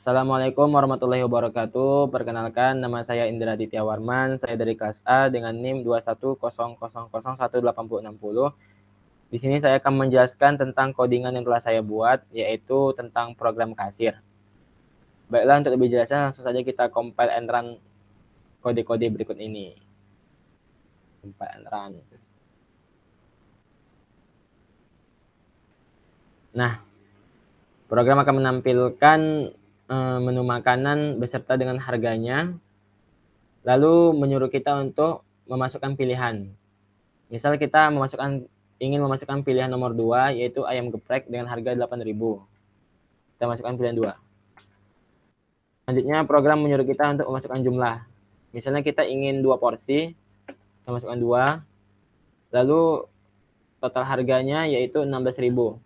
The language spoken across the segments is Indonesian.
Assalamualaikum warahmatullahi wabarakatuh. Perkenalkan, nama saya Indra Ditya Warman. Saya dari kelas A dengan NIM 2100018060. Di sini saya akan menjelaskan tentang codingan yang telah saya buat, yaitu tentang program kasir. Baiklah, untuk lebih jelasnya langsung saja kita compile and run kode-kode berikut ini. Compile and run. Nah, program akan menampilkan menu makanan beserta dengan harganya, lalu menyuruh kita untuk memasukkan pilihan. Misal kita ingin memasukkan pilihan nomor 2, yaitu ayam geprek dengan harga 8.000. Kita masukkan pilihan 2. Selanjutnya program menyuruh kita untuk memasukkan jumlah. Misalnya kita ingin 2 porsi, kita masukkan 2. Lalu total harganya yaitu 16.000.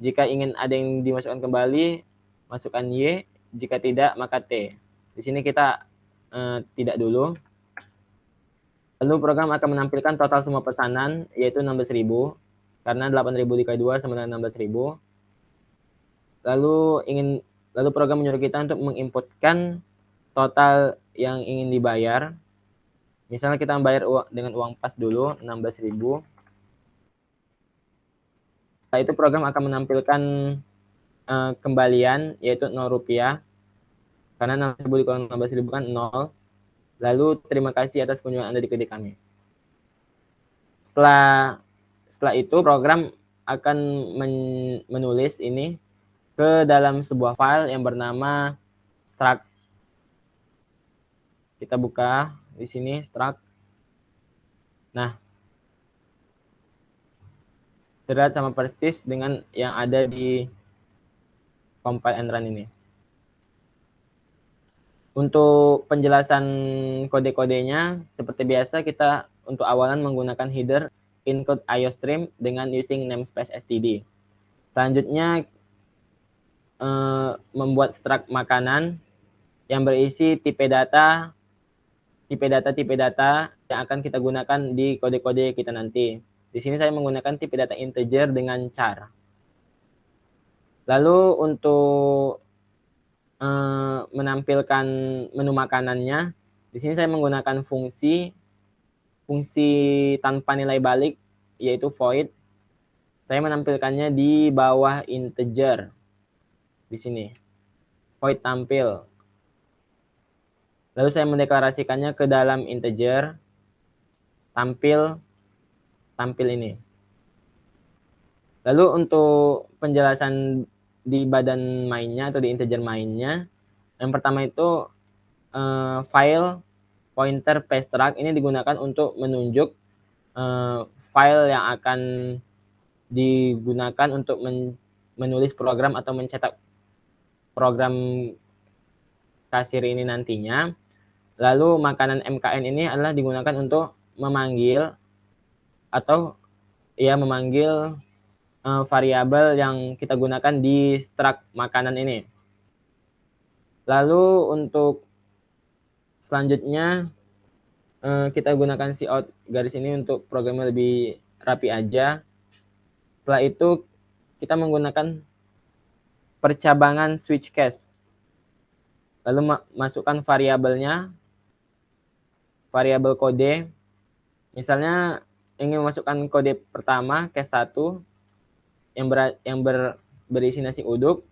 Jika ingin ada yang dimasukkan kembali, masukkan Y. Jika tidak, maka T. Di sini kita tidak dulu. Lalu program akan menampilkan total semua pesanan, yaitu 16.000. Karena 8.000 dikali 2 sama dengan 16.000. Lalu program menyuruh kita untuk menginputkan total yang ingin dibayar. Misalnya kita membayar dengan uang pas dulu, 16.000. Setelah itu program akan menampilkan kembalian, yaitu 0 rupiah. Karena 16.000 dikurang 16.000 kan 0. Lalu terima kasih atas kunjungan Anda di klinik kami. Setelah itu program akan menulis ini ke dalam sebuah file yang bernama struct. Kita buka di sini struct. Nah, terlihat sama persis dengan yang ada di compile and run ini. Untuk penjelasan kode-kodenya, seperti biasa kita untuk awalan menggunakan header include iostream dengan using namespace std. Selanjutnya membuat struct makanan yang berisi tipe data yang akan kita gunakan di kode-kode kita nanti. Di sini saya menggunakan tipe data integer dengan char. Lalu untuk menampilkan menu makanannya, di sini saya menggunakan fungsi tanpa nilai balik, yaitu void. Saya menampilkannya di bawah integer. Di sini void tampil. Lalu saya mendeklarasikannya ke dalam integer tampil ini. Lalu untuk penjelasan di badan mainnya atau di integer mainnya, yang pertama itu file pointer pstruct ini digunakan untuk menunjuk file yang akan digunakan untuk menulis program atau mencetak program kasir ini nantinya. Lalu makanan MKN ini adalah digunakan untuk memanggil variabel yang kita gunakan di struct makanan ini. Lalu untuk selanjutnya kita gunakan cout garis ini untuk programnya lebih rapi aja. Setelah itu kita menggunakan percabangan switch case. Lalu masukkan variabelnya, variabel kode. Misalnya ingin memasukkan kode pertama case 1 yang berisi nasi uduk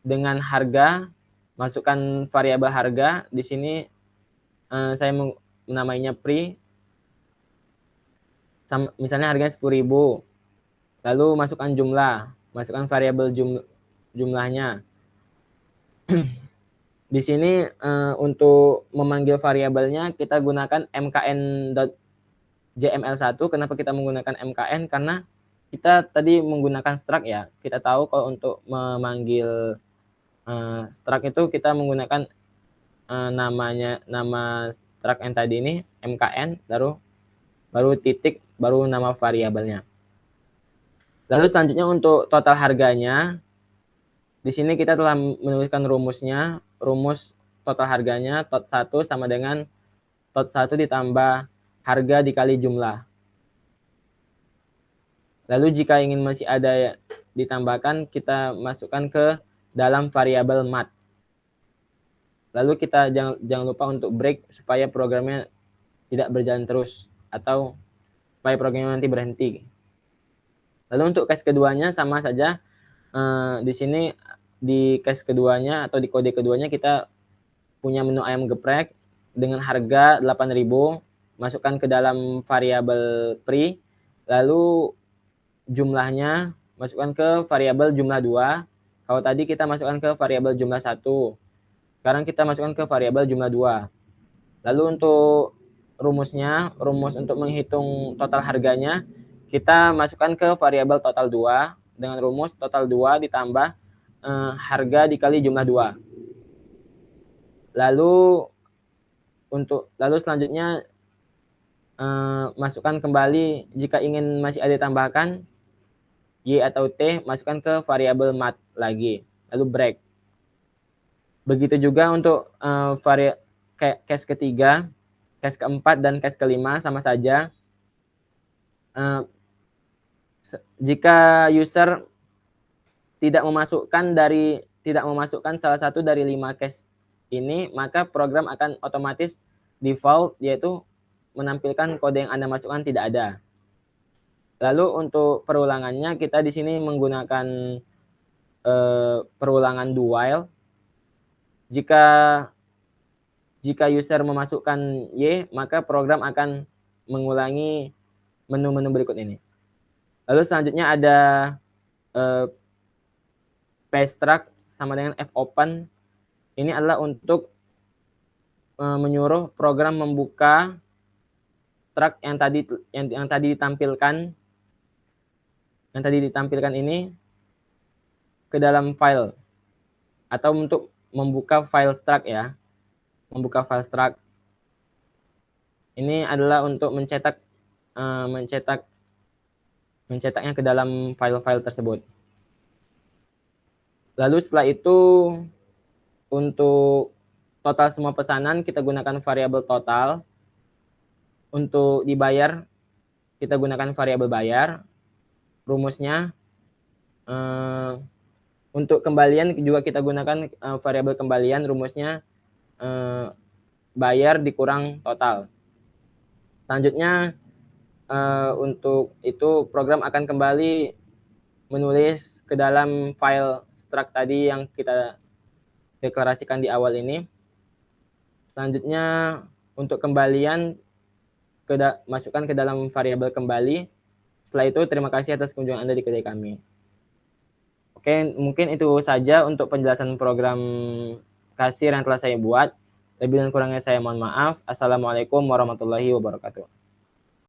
dengan harga, masukkan variabel harga. Di sini saya menamainya pre. Misalnya harganya 10.000. Lalu masukkan jumlah, masukkan variabel jumlahnya. Di sini untuk memanggil variabelnya kita gunakan mkn.jml1. Kenapa kita menggunakan mkn? Karena kita tadi menggunakan struct ya. Kita tahu kalau untuk memanggil struct itu kita menggunakan nama struct yang tadi ini mkn, baru titik, baru nama variabelnya. Lalu selanjutnya untuk total harganya, di sini kita telah menuliskan rumusnya. Rumus total harganya tot 1 sama dengan tot 1 ditambah harga dikali jumlah. Lalu jika ingin masih ada ditambahkan, kita masukkan ke dalam variabel mat. Lalu kita jangan lupa untuk break supaya programnya tidak berjalan terus atau supaya programnya nanti berhenti. Lalu untuk case keduanya sama saja. Di sini di case keduanya atau di kode keduanya kita punya menu ayam geprek dengan harga 8.000, masukkan ke dalam variabel pre, lalu jumlahnya masukkan ke variabel jumlah 2. Kalau tadi kita masukkan ke variabel jumlah 1. Sekarang kita masukkan ke variabel jumlah 2. Lalu untuk rumusnya, rumus untuk menghitung total harganya, kita masukkan ke variabel total 2 dengan rumus total 2 ditambah harga dikali jumlah 2. Lalu selanjutnya masukkan kembali jika ingin masih ada tambahkan Y atau T, masukkan ke variabel mat lagi, lalu break. Begitu juga untuk case ketiga, case keempat, dan case kelima sama saja. Jika user tidak memasukkan salah satu dari 5 case ini, maka program akan otomatis default, yaitu menampilkan kode yang Anda masukkan tidak ada. Lalu untuk perulangannya, kita di sini menggunakan perulangan do while. Jika user memasukkan Y, maka program akan mengulangi menu-menu berikut ini. Lalu selanjutnya ada pstruct sama dengan fopen. Ini adalah untuk menyuruh program membuka struct yang tadi ditampilkan ini ke dalam file, atau untuk membuka file struct ya. Membuka file struct ini adalah untuk mencetaknya ke dalam file-file tersebut. Lalu setelah itu, untuk total semua pesanan kita gunakan variabel total. Untuk dibayar kita gunakan variabel bayar. Rumusnya untuk kembalian juga kita gunakan variabel kembalian. Rumusnya bayar dikurang total. Selanjutnya untuk itu program akan kembali menulis ke dalam file struct tadi yang kita deklarasikan di awal ini. Selanjutnya untuk kembalian masukkan ke dalam variabel kembali. Setelah itu, terima kasih atas kunjungan Anda di kedai kami. Oke, mungkin itu saja untuk penjelasan program kasir yang telah saya buat. Lebih dan kurangnya saya mohon maaf. Assalamualaikum warahmatullahi wabarakatuh.